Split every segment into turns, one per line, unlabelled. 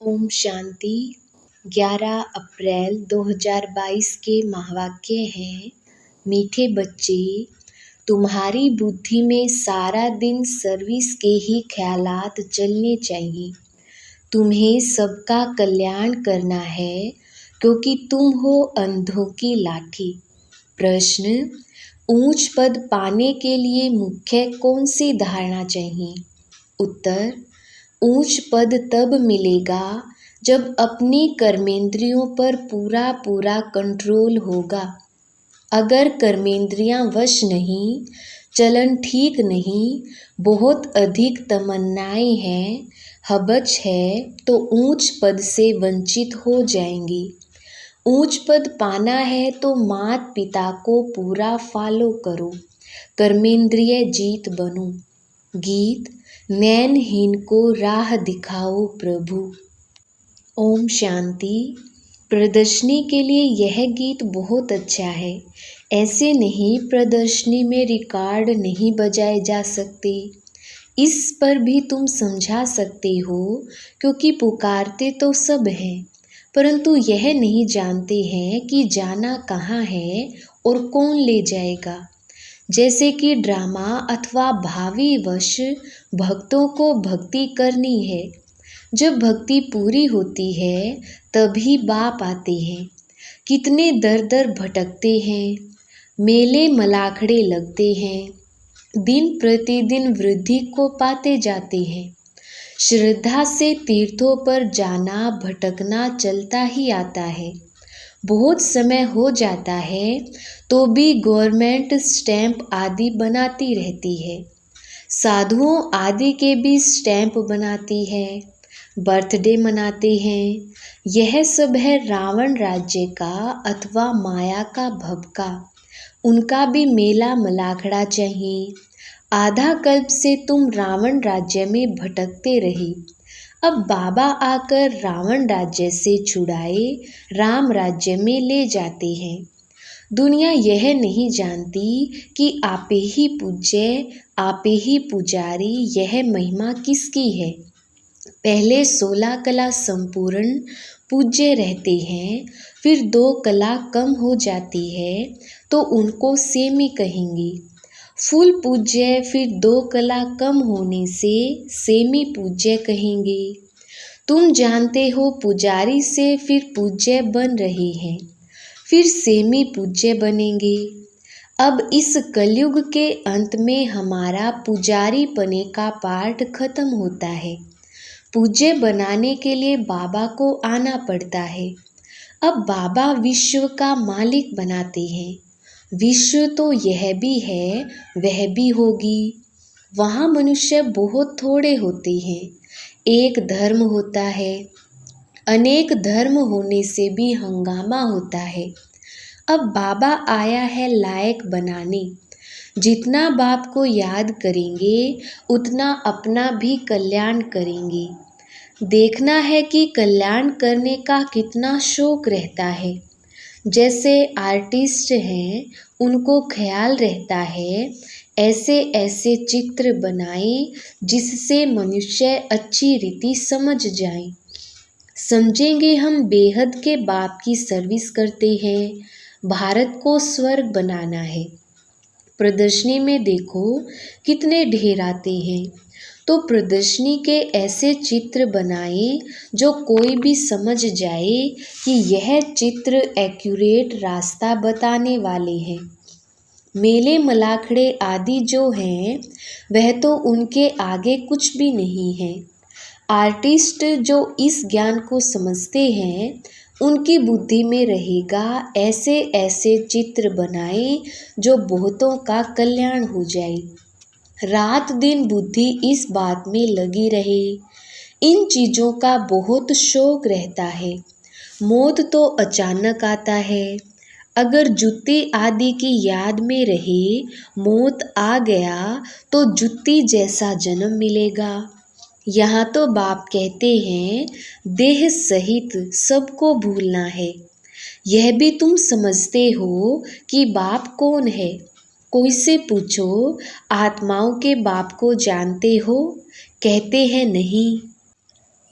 ओम शांति। 11 अप्रैल 2022 के महावाक्य हैं, मीठे बच्चे, तुम्हारी बुद्धि में सारा दिन सर्विस के ही ख्यालात चलने चाहिए। तुम्हें सबका कल्याण करना है क्योंकि तुम हो अंधों की लाठी। प्रश्न: ऊंच पद पाने के लिए मुख्य कौन सी धारणा चाहिए? उत्तर: ऊंच पद तब मिलेगा जब अपनी कर्मेंद्रियों पर पूरा कंट्रोल होगा। अगर कर्मेंद्रियां वश नहीं, चलन ठीक नहीं, बहुत अधिक तमन्नाएं हैं, हबच है, तो ऊंच पद से वंचित हो जाएंगे। ऊंच पद पाना है तो माता पिता को पूरा फॉलो करो, कर्मेंद्रिय जीत बनो। गीत: नैनहीन को राह दिखाओ प्रभु। ओम शांति। प्रदर्शनी के लिए यह गीत बहुत अच्छा है। ऐसे नहीं प्रदर्शनी में रिकॉर्ड नहीं बजाए जा सकते, इस पर भी तुम समझा सकते हो, क्योंकि पुकारते तो सब हैं, परंतु यह नहीं जानते हैं कि जाना कहाँ है और कौन ले जाएगा। जैसे कि ड्रामा अथवा भावी वश भक्तों को भक्ति करनी है। जब भक्ति पूरी होती है तभी बाप आते हैं। कितने दर दर भटकते हैं, मेले मलाखड़े लगते हैं, दिन प्रतिदिन वृद्धि को पाते जाते हैं। श्रद्धा से तीर्थों पर जाना भटकना चलता ही आता है। बहुत समय हो जाता है तो भी गवर्नमेंट स्टैंप आदि बनाती रहती है, साधुओं आदि के भी स्टैंप बनाती है, बर्थडे मनाते हैं। यह सब है रावण राज्य का अथवा माया का भभका। उनका भी मेला मलाखड़ा चाहिए। आधा कल्प से तुम रावण राज्य में भटकते रहे, अब बाबा आकर रावण राज्य से छुड़ाए राम राज्य में ले जाते हैं। दुनिया यह नहीं जानती कि आपे ही पूज्य, आपे ही पुजारी, यह महिमा किसकी है। पहले 16 कला संपूर्ण पूज्य रहते हैं, फिर 2 कला कम हो जाती है तो उनको सेमी कहेंगे। फुल पूज्य फिर 2 कला कम होने से सेमी पूज्य कहेंगे। तुम जानते हो पुजारी से फिर पूज्य बन रहे हैं, फिर सेमी पूज्य बनेंगे। अब इस कलयुग के अंत में हमारा पुजारी बने का पाठ खत्म होता है। पूज्य बनाने के लिए बाबा को आना पड़ता है। अब बाबा विश्व का मालिक बनाते हैं। विश्व तो यह भी है, वह भी होगी। वहाँ मनुष्य बहुत थोड़े होते हैं, एक धर्म होता है। अनेक धर्म होने से भी हंगामा होता है। अब बाबा आया है लायक बनाने। जितना बाप को याद करेंगे उतना अपना भी कल्याण करेंगे। देखना है कि कल्याण करने का कितना शौक रहता है। जैसे आर्टिस्ट हैं, उनको ख्याल रहता है ऐसे ऐसे चित्र बनाएं जिससे मनुष्य अच्छी रीति समझ जाए। समझेंगे हम बेहद के बाप की सर्विस करते हैं, भारत को स्वर्ग बनाना है। प्रदर्शनी में देखो कितने ढेर आते हैं, तो प्रदर्शनी के ऐसे चित्र बनाएं जो कोई भी समझ जाए कि यह चित्र एक्यूरेट रास्ता बताने वाले हैं। मेले मलाखड़े आदि जो हैं वह तो उनके आगे कुछ भी नहीं है। आर्टिस्ट जो इस ज्ञान को समझते हैं उनकी बुद्धि में रहेगा ऐसे ऐसे चित्र बनाएं जो बहुतों का कल्याण हो जाए। रात दिन बुद्धि इस बात में लगी रहे। इन चीज़ों का बहुत शौक रहता है। मौत तो अचानक आता है। अगर जुत्ती आदि की याद में रहे मौत आ गया तो जुत्ती जैसा जन्म मिलेगा। यहाँ तो बाप कहते हैं देह सहित सबको भूलना है। यह भी तुम समझते हो कि बाप कौन है। कोई से पूछो आत्माओं के बाप को जानते हो, कहते हैं नहीं।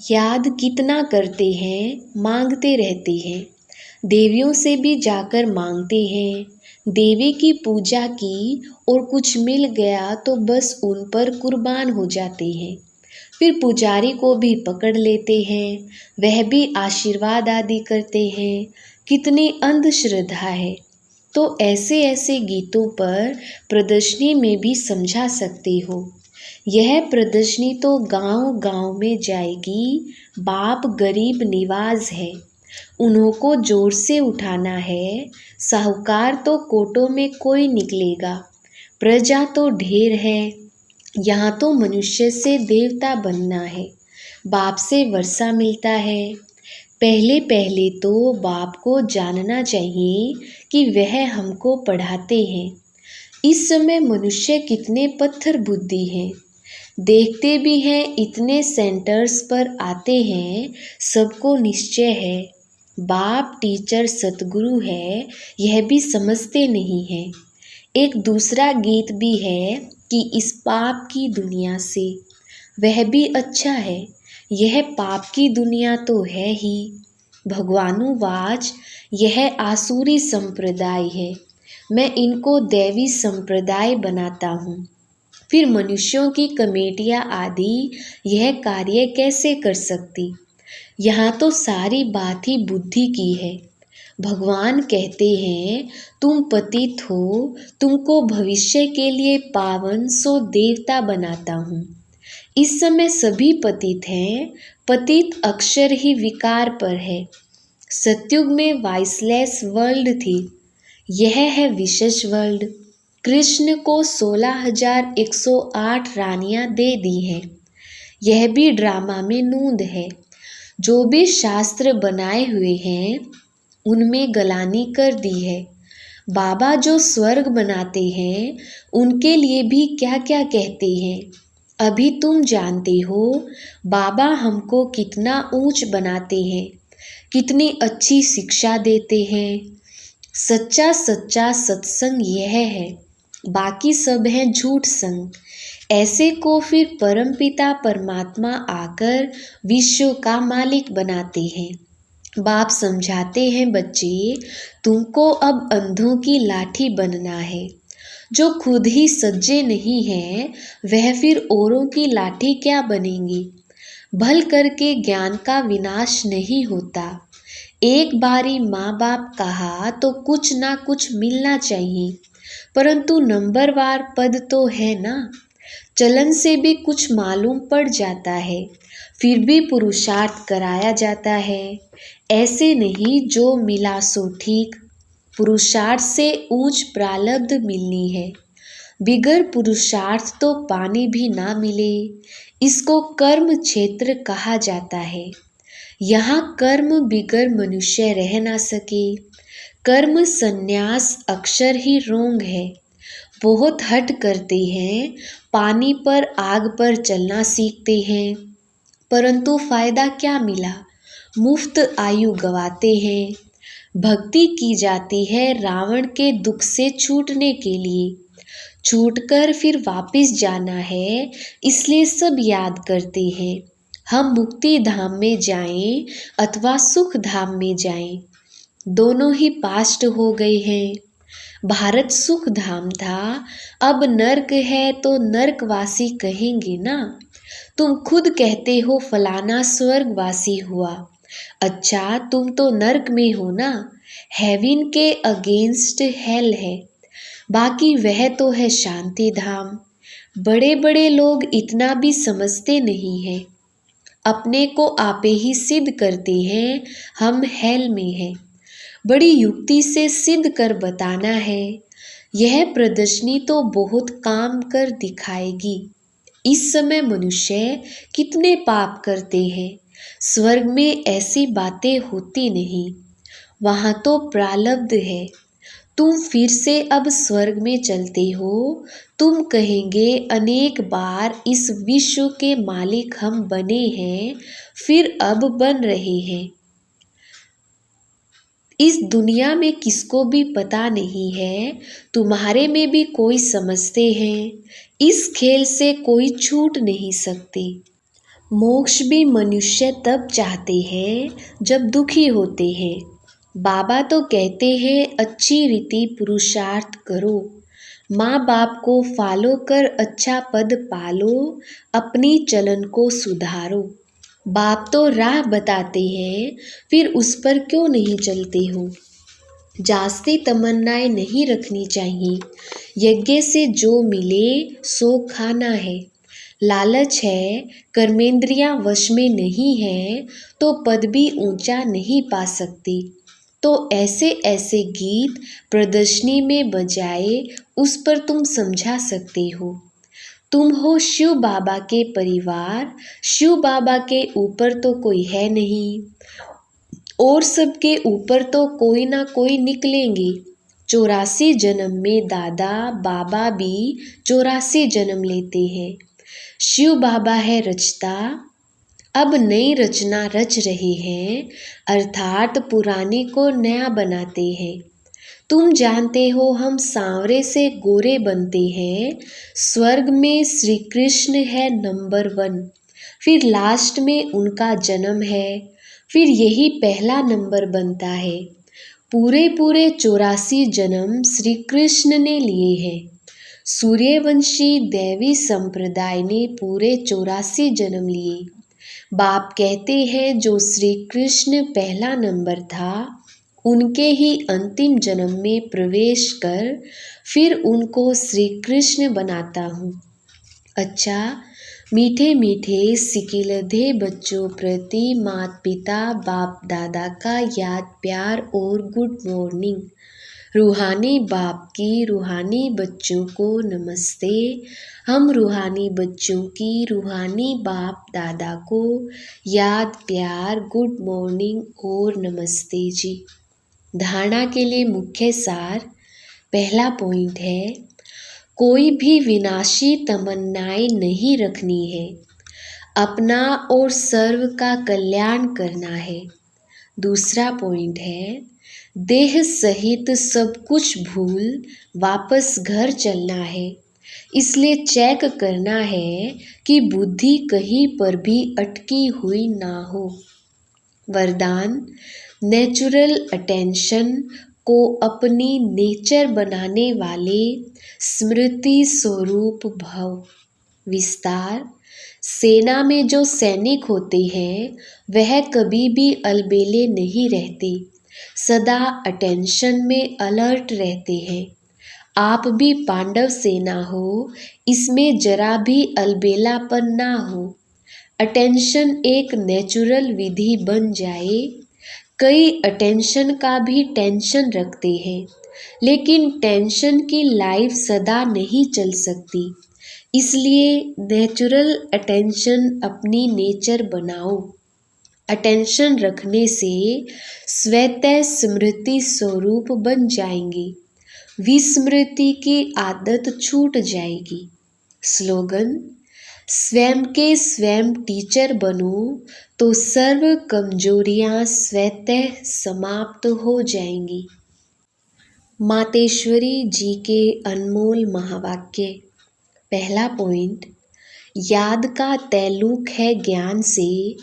याद कितना करते हैं, मांगते रहते हैं, देवियों से भी जाकर मांगते हैं। देवी की पूजा की और कुछ मिल गया तो बस उन पर कुर्बान हो जाते हैं। फिर पुजारी को भी पकड़ लेते हैं, वह भी आशीर्वाद आदि करते हैं। कितनी अंधश्रद्धा है। तो ऐसे ऐसे गीतों पर प्रदर्शनी में भी समझा सकते हो। यह प्रदर्शनी तो गांव गांव में जाएगी। बाप गरीब निवाज है, उन्हों को जोर से उठाना है। साहूकार तो कोटों में कोई निकलेगा, प्रजा तो ढेर है। यहाँ तो मनुष्य से देवता बनना है, बाप से वर्षा मिलता है। पहले पहले तो बाप को जानना चाहिए कि वह हमको पढ़ाते हैं। इस समय मनुष्य कितने पत्थर बुद्धि हैं, देखते भी हैं, इतने सेंटर्स पर आते हैं, सबको निश्चय है बाप टीचर सतगुरु है, यह भी समझते नहीं हैं। एक दूसरा गीत भी है कि इस पाप की दुनिया से, वह भी अच्छा है। यह पाप की दुनिया तो है ही। भगवानुवाच, यह आसुरी संप्रदाय है, मैं इनको दैवी संप्रदाय बनाता हूँ। फिर मनुष्यों की कमेटियाँ आदि यह कार्य कैसे कर सकती। यहाँ तो सारी बात ही बुद्धि की है। भगवान कहते हैं तुम पतित हो, तुमको भविष्य के लिए पावन सो देवता बनाता हूँ। इस समय सभी पतित हैं, पतित अक्षर ही विकार पर है। सतयुग में वाइसलेस वर्ल्ड थी, यह है विशेष वर्ल्ड। कृष्ण को 16,108 रानियां दे दी हैं, यह भी ड्रामा में नूंद है। जो भी शास्त्र बनाए हुए हैं उनमें गलानी कर दी है। बाबा जो स्वर्ग बनाते हैं उनके लिए भी क्या क्या कहते हैं, अभी तुम जानते हो। बाबा हमको कितना ऊंच बनाते हैं, कितनी अच्छी शिक्षा देते हैं। सच्चा सच्चा सत्संग यह है, बाकी सब है झूठ संग। ऐसे को फिर परमपिता परमात्मा आकर विश्व का मालिक बनाते हैं। बाप समझाते हैं बच्चे, तुमको अब अंधों की लाठी बनना है। जो खुद ही सज्जे नहीं हैं वह फिर औरों की लाठी क्या बनेंगे। भल करके ज्ञान का विनाश नहीं होता। एक बारी माँ बाप कहा तो कुछ ना कुछ मिलना चाहिए, परंतु नंबरवार पद तो है ना। चलन से भी कुछ मालूम पड़ जाता है, फिर भी पुरुषार्थ कराया जाता है। ऐसे नहीं जो मिला सो ठीक, पुरुषार्थ से ऊंच प्रारब्ध मिलनी है। बिगर पुरुषार्थ तो पानी भी ना मिले, इसको कर्म क्षेत्र कहा जाता है। यहाँ कर्म बिगर मनुष्य रह ना सके। कर्म संन्यास अक्षर ही रोंग है। बहुत हट करते हैं, पानी पर आग पर चलना सीखते हैं, परंतु फायदा क्या मिला, मुफ्त आयु गवाते हैं। भक्ति की जाती है रावण के दुख से छूटने के लिए, छूटकर फिर वापस जाना है, इसलिए सब याद करते हैं। हम मुक्ति धाम में जाएं अथवा सुख धाम में जाएं, दोनों ही पास्ट हो गए हैं। भारत सुख धाम था, अब नर्क है तो नर्कवासी कहेंगे ना। तुम खुद कहते हो फलाना स्वर्गवासी हुआ, अच्छा तुम तो नर्क में हो ना। हेवन के अगेंस्ट हेल है, बाकी वह तो है शांति धाम। बड़े बड़े लोग इतना भी समझते नहीं हैं, अपने को आपे ही सिद्ध करते हैं हम हेल में हैं। बड़ी युक्ति से सिद्ध कर बताना है। यह प्रदर्शनी तो बहुत काम कर दिखाएगी। इस समय मनुष्य कितने पाप करते हैं, स्वर्ग में ऐसी बातें होती नहीं, वहाँ तो प्रारब्ध है। तुम फिर से अब स्वर्ग में चलते हो, तुम कहेंगे अनेक बार इस विश्व के मालिक हम बने हैं, फिर अब बन रहे हैं। इस दुनिया में किसको भी पता नहीं है, तुम्हारे में भी कोई समझते हैं, इस खेल से कोई छूट नहीं सकते। मोक्ष भी मनुष्य तब चाहते हैं जब दुखी होते हैं। बाबा तो कहते हैं अच्छी रीति पुरुषार्थ करो, माँ बाप को फॉलो कर अच्छा पद पालो, अपनी चलन को सुधारो। बाप तो राह बताते हैं, फिर उस पर क्यों नहीं चलते हो। जास्ती तमन्नाएं नहीं रखनी चाहिए। यज्ञ से जो मिले सो खाना है। लालच है, कर्मेंद्रियां वश में नहीं है तो पद भी ऊंचा नहीं पा सकती। तो ऐसे ऐसे गीत प्रदर्शनी में बजाए उस पर तुम समझा सकते हो। तुम हो शिव बाबा के परिवार, शिव बाबा के ऊपर तो कोई है नहीं और सबके ऊपर तो कोई ना कोई निकलेंगे। 84 जन्म में दादा बाबा भी 84 जन्म लेते हैं। शिव बाबा है रचता, अब नई रचना रच रहे हैं, अर्थात पुरानी को नया बनाते हैं। तुम जानते हो हम सांवरे से गोरे बनते हैं। स्वर्ग में श्री कृष्ण है नंबर 1, फिर लास्ट में उनका जन्म है, फिर यही पहला नंबर बनता है। पूरे पूरे 84 जन्म श्री कृष्ण ने लिए हैं। सूर्यवंशी दैवी संप्रदाय ने पूरे 84 जन्म लिए। बाप कहते हैं जो श्री कृष्ण पहला नंबर था उनके ही अंतिम जन्म में प्रवेश कर फिर उनको श्री कृष्ण बनाता हूँ। अच्छा, मीठे मीठे सिकिलधे बच्चों प्रति माता पिता बाप दादा का याद प्यार और गुड मॉर्निंग। रूहानी बाप की रूहानी बच्चों को नमस्ते। हम रूहानी बच्चों की रूहानी बाप दादा को याद प्यार गुड मॉर्निंग और नमस्ते जी। धारणा के लिए मुख्य सार। पहला पॉइंट है, कोई भी विनाशी तमन्नाएं नहीं रखनी है, अपना और सर्व का कल्याण करना है। दूसरा पॉइंट है, देह सहित सब कुछ भूल वापस घर चलना है, इसलिए चेक करना है कि बुद्धि कहीं पर भी अटकी हुई ना हो। वरदान, नेचुरल अटेंशन को अपनी नेचर बनाने वाले स्मृति स्वरूप भव। विस्तार, सेना में जो सैनिक होते हैं वह कभी भी अलबेले नहीं रहते, सदा अटेंशन में अलर्ट रहते हैं। आप भी पांडव सेना हो, इसमें जरा भी अलबेलापन ना हो। अटेंशन एक नेचुरल विधि बन जाए। कई अटेंशन का भी टेंशन रखते हैं, लेकिन टेंशन की लाइफ सदा नहीं चल सकती, इसलिए नेचुरल अटेंशन अपनी नेचर बनाओ। अटेंशन रखने से स्वतः स्मृति स्वरूप बन जाएंगे, विस्मृति की आदत छूट जाएगी। स्लोगन, स्वयं के स्वयं टीचर बनो तो सर्व कमजोरियां स्वतः समाप्त हो जाएंगी। मातेश्वरी जी के अनमोल महावाक्य। पहला पॉइंट, याद का तैल्लुक है ज्ञान से,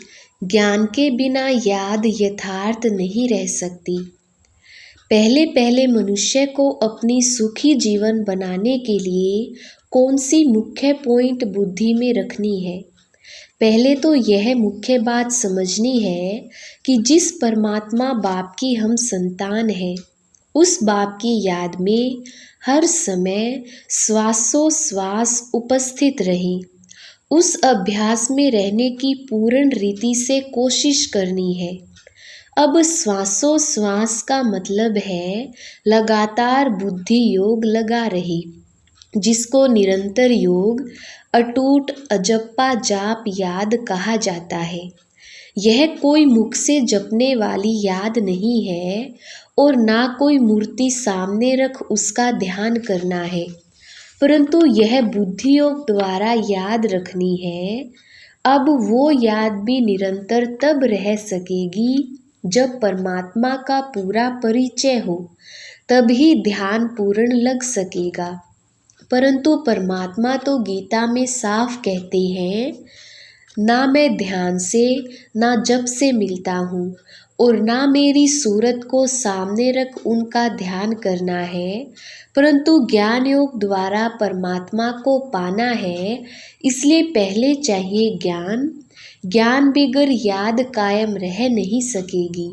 ज्ञान के बिना याद यथार्थ नहीं रह सकती। पहले पहले मनुष्य को अपनी सुखी जीवन बनाने के लिए कौन सी मुख्य पॉइंट बुद्धि में रखनी है। पहले तो यह मुख्य बात समझनी है कि जिस परमात्मा बाप की हम संतान हैं, उस बाप की याद में हर समय श्वासोश्वास उपस्थित रहे। उस अभ्यास में रहने की पूर्ण रीति से कोशिश करनी है। अब श्वासोश्वास का मतलब है लगातार बुद्धि योग लगा रही, जिसको निरंतर योग अटूट अजप्पा जाप याद कहा जाता है। यह कोई मुख से जपने वाली याद नहीं है और ना कोई मूर्ति सामने रख उसका ध्यान करना है, परंतु यह बुद्धि योग द्वारा याद रखनी है। अब वो याद भी निरंतर तब रह सकेगी जब परमात्मा का पूरा परिचय हो, तभी ध्यान पूर्ण लग सकेगा। परंतु परमात्मा तो गीता में साफ कहते हैं, ना मैं ध्यान से ना जप से मिलता हूँ और ना मेरी सूरत को सामने रख उनका ध्यान करना है, परंतु ज्ञान योग द्वारा परमात्मा को पाना है। इसलिए पहले चाहिए ज्ञान। ज्ञान बगैर याद कायम रह नहीं सकेगी।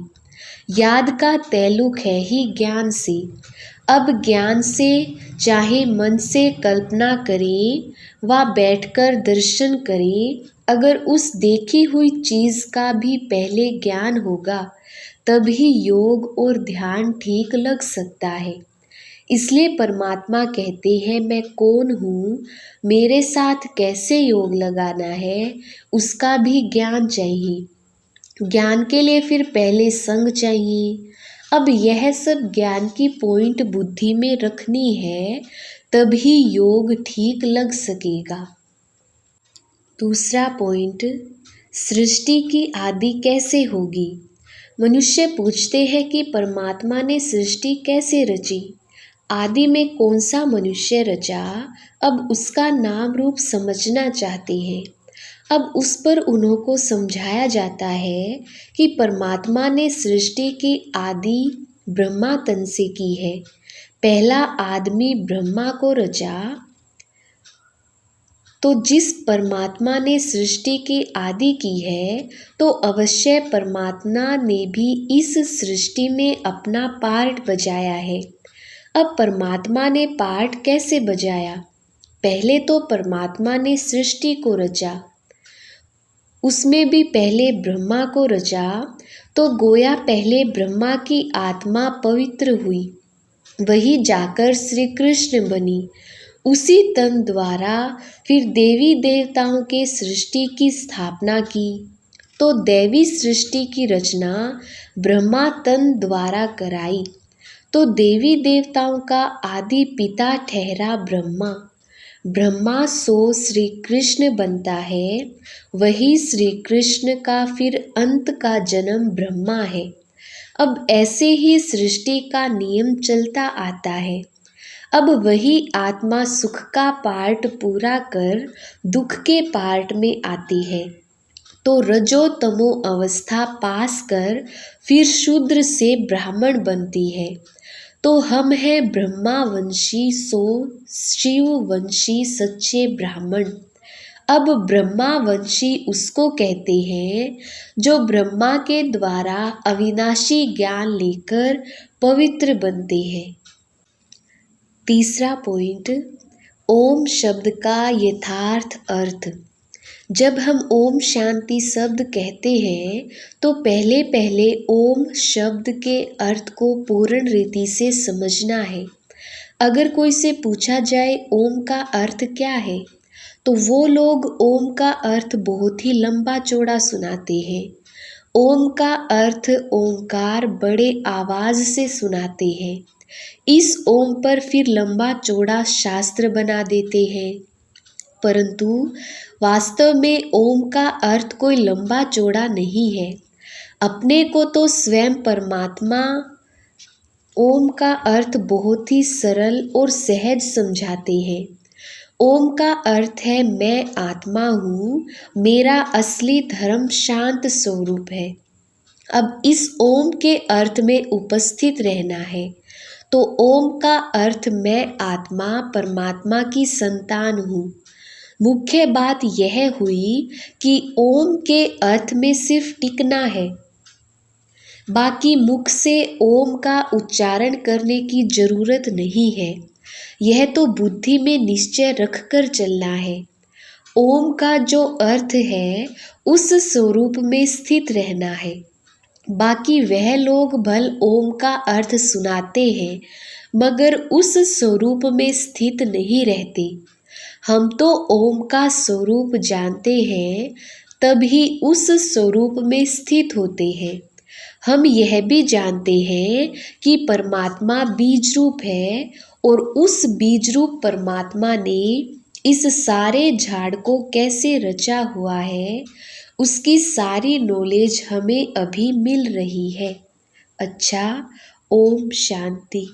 याद का तल्लुक है ही ज्ञान से। अब ज्ञान से चाहे मन से कल्पना करें व बैठकर दर्शन करें, अगर उस देखी हुई चीज़ का भी पहले ज्ञान होगा तभी योग और ध्यान ठीक लग सकता है। इसलिए परमात्मा कहते हैं मैं कौन हूँ, मेरे साथ कैसे योग लगाना है, उसका भी ज्ञान चाहिए। ज्ञान के लिए फिर पहले संग चाहिए। अब यह सब ज्ञान की पॉइंट बुद्धि में रखनी है, तभी योग ठीक लग सकेगा। दूसरा पॉइंट, सृष्टि की आदि कैसे होगी। मनुष्य पूछते हैं कि परमात्मा ने सृष्टि कैसे रची, आदि में कौन सा मनुष्य रचा। अब उसका नाम रूप समझना चाहते हैं। अब उस पर उन्हों को समझाया जाता है कि परमात्मा ने सृष्टि की आदि ब्रह्मा तन से की है। पहला आदमी ब्रह्मा को रचा, तो जिस परमात्मा ने सृष्टि की आदि की है तो अवश्य परमात्मा ने भी इस सृष्टि में अपना पार्ट बजाया है। अब परमात्मा ने पार्ट कैसे बजाया। पहले तो परमात्मा ने सृष्टि को रचा, उसमें भी पहले ब्रह्मा को रचा, तो गोया पहले ब्रह्मा की आत्मा पवित्र हुई, वही जाकर श्री कृष्ण बनी। उसी तन द्वारा फिर देवी देवताओं के सृष्टि की स्थापना की, तो दैवी सृष्टि की रचना ब्रह्मा तन द्वारा कराई, तो देवी देवताओं का आदि पिता ठहरा ब्रह्मा। ब्रह्मा सो श्री कृष्ण बनता है, वही श्री कृष्ण का फिर अंत का जन्म ब्रह्मा है। अब ऐसे ही सृष्टि का नियम चलता आता है। अब वही आत्मा सुख का पार्ट पूरा कर दुख के पार्ट में आती है, तो रजो तमो अवस्था पास कर फिर शूद्र से ब्राह्मण बनती है। तो हम हैं ब्रह्मावंशी सो शिववंशी सच्चे ब्राह्मण। अब ब्रह्मावंशी उसको कहते हैं जो ब्रह्मा के द्वारा अविनाशी ज्ञान लेकर पवित्र बनते हैं। तीसरा पॉइंट, ओम शब्द का यथार्थ अर्थ। जब हम ओम शांति शब्द कहते हैं तो पहले पहले ओम शब्द के अर्थ को पूर्ण रीति से समझना है। अगर कोई से पूछा जाए ओम का अर्थ क्या है, तो वो लोग ओम का अर्थ बहुत ही लंबा चौड़ा सुनाते हैं। ओम का अर्थ ओंकार बड़े आवाज से सुनाते हैं। इस ओम पर फिर लंबा चौड़ा शास्त्र बना देते हैं, परंतु वास्तव में ओम का अर्थ कोई लंबा चौड़ा नहीं है। अपने को तो स्वयं परमात्मा ओम का अर्थ बहुत ही सरल और सहज समझाते हैं। ओम का अर्थ है मैं आत्मा हूँ, मेरा असली धर्म शांत स्वरूप है। अब इस ओम के अर्थ में उपस्थित रहना है, तो ओम का अर्थ मैं आत्मा परमात्मा की संतान हूँ। मुख्य बात यह हुई कि ओम के अर्थ में सिर्फ टिकना है, बाकी मुख से ओम का उच्चारण करने की जरूरत नहीं है। यह तो बुद्धि में निश्चय रखकर चलना है। ओम का जो अर्थ है उस स्वरूप में स्थित रहना है। बाकी वह लोग भल ओम का अर्थ सुनाते हैं मगर उस स्वरूप में स्थित नहीं रहते। हम तो ओम का स्वरूप जानते हैं, तभी उस स्वरूप में स्थित होते हैं। हम यह भी जानते हैं कि परमात्मा बीज रूप है और उस बीज रूप परमात्मा ने इस सारे झाड़ को कैसे रचा हुआ है, उसकी सारी नॉलेज हमें अभी मिल रही है। अच्छा, ओम शांति।